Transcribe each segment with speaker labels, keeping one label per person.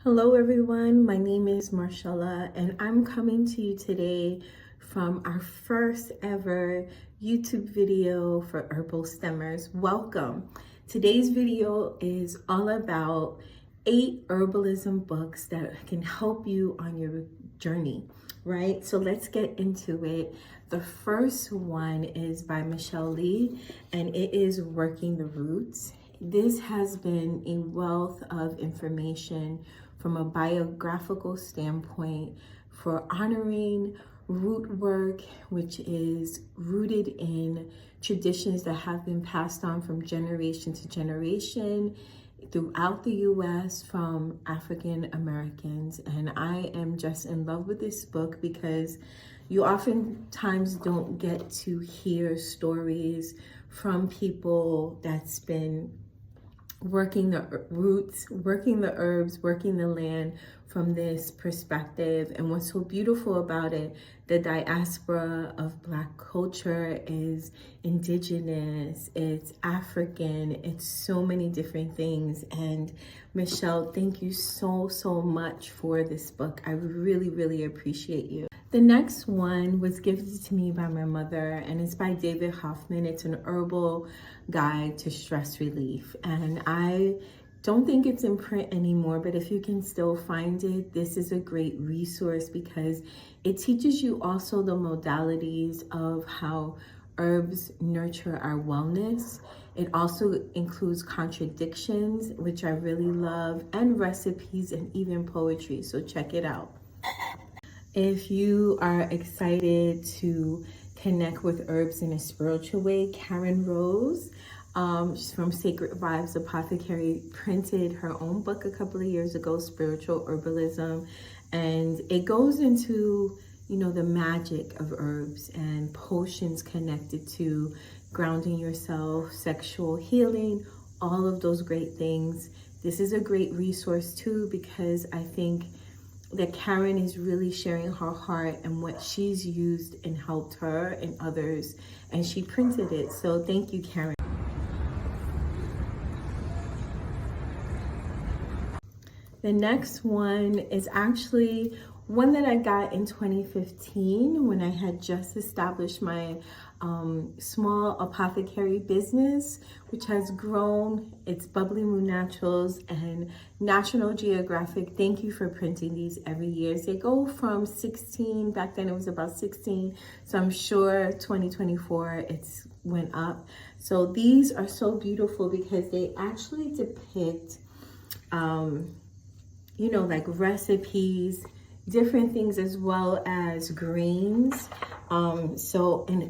Speaker 1: Hello everyone, my name is Marshalla and I'm coming to you today from our first ever YouTube video for HerbalStemmers. Welcome. Today's video is all about 8 herbalism books that can help you on your journey, right? So let's get into it. The first one is by Michelle Lee and it is Working the Roots. This has been a wealth of information from a biographical standpoint for honoring root work, which is rooted in traditions that have been passed on from generation to generation throughout the US from African Americans. And I am just in love with this book because you oftentimes don't get to hear stories from people that's been working the roots, working the herbs, working the land from this perspective. And what's so beautiful about it, the diaspora of Black culture is indigenous, it's African, it's so many different things. And Michelle, thank you so much for this book. I really appreciate you. The next one was gifted to me by my mother and it's by David Hoffman. It's an herbal guide to stress relief. And I don't think it's in print anymore, but if you can still find it, this is a great resource because it teaches you also the modalities of how herbs nurture our wellness. It also includes contradictions, which I really love, and recipes and even poetry. So check it out. If you are excited to connect with herbs in a spiritual way, Karen Rose, she's from Sacred Vibes Apothecary, printed her own book a couple of years ago, Spiritual Herbalism, and it goes into, you know, the magic of herbs and potions connected to grounding yourself, sexual healing, all of those great things. This is a great resource too because I think that Karen is really sharing her heart and what she's used and helped her and others, and she printed it. So thank you, Karen. The next one is actually one that I got in 2015 when I had just established my small apothecary business, which has grown. It's Bubbly Moon Naturals and National Geographic. Thank you for printing these every year. They go from 16, back then it was about 16. So I'm sure 2024 it's went up. So these are so beautiful because they actually depict, you know, like recipes, different things as well as grains. And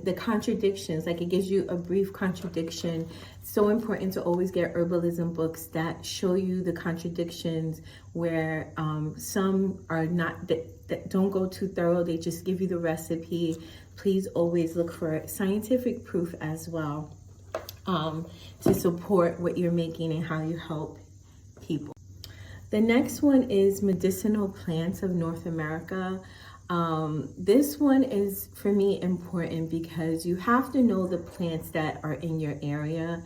Speaker 1: the contradictions, like it gives you a brief contradiction. It's so important to always get herbalism books that show you the contradictions where some are not, that don't go too thorough. They just give you the recipe. Please always look for scientific proof as well to support what you're making and how you help people. The next one is Medicinal Plants of North America. This one is, for me, important because you have to know the plants that are in your area.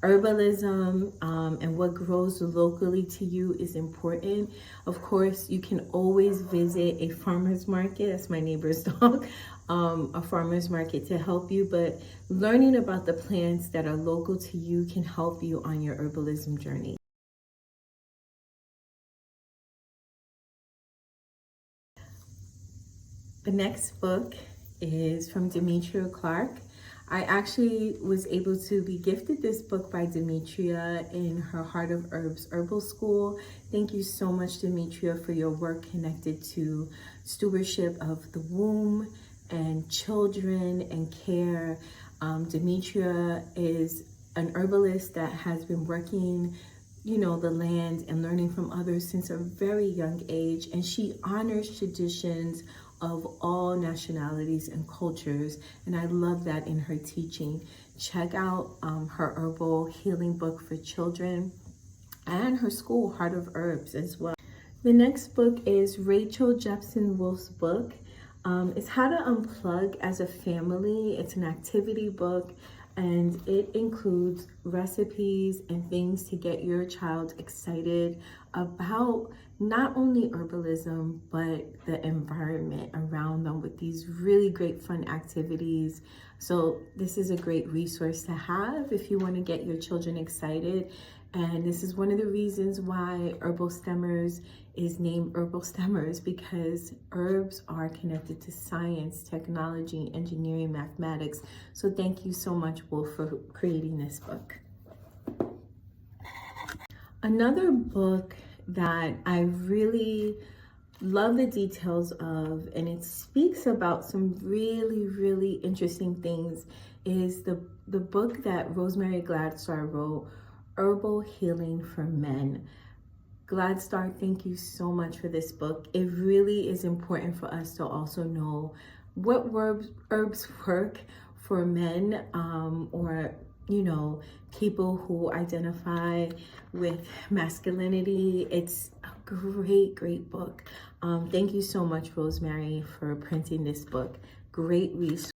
Speaker 1: Herbalism and what grows locally to you is important. Of course, you can always visit a farmer's market. That's my neighbor's dog. A farmer's market to help you, but learning about the plants that are local to you can help you on your herbalism journey. The next book is from Demetria Clark. I actually was able to be gifted this book by Demetria in her Heart of Herbs Herbal School. Thank you so much, Demetria, for your work connected to stewardship of the womb and children and care. Demetria is an herbalist that has been working, you know, the land and learning from others since a very young age, and she honors traditions of all nationalities and cultures, and I love that in her teaching. Check out her herbal healing book for children and her school, Heart of Herbs, as well. The next book is Rachel Jepson Wolf's book. It's How to Unplug as a Family. It's an activity book, and it includes recipes and things to get your child excited about not only herbalism, but the environment around them with these really great fun activities. So this is a great resource to have if you want to get your children excited. And this is one of the reasons why HerbalStemmers is named HerbalStemmers, because herbs are connected to science, technology, engineering, mathematics. So thank you so much, Wolf, for creating this book. Another book that I really love the details of, and it speaks about some really, really interesting things, is the book that Rosemary Gladstar wrote, Herbal Healing for Men. Gladstar, thank you so much for this book. It really is important for us to also know what herbs work for men, or people who identify with masculinity. It's a great book. Thank you so much, Rosemary, for printing this book. Great resource.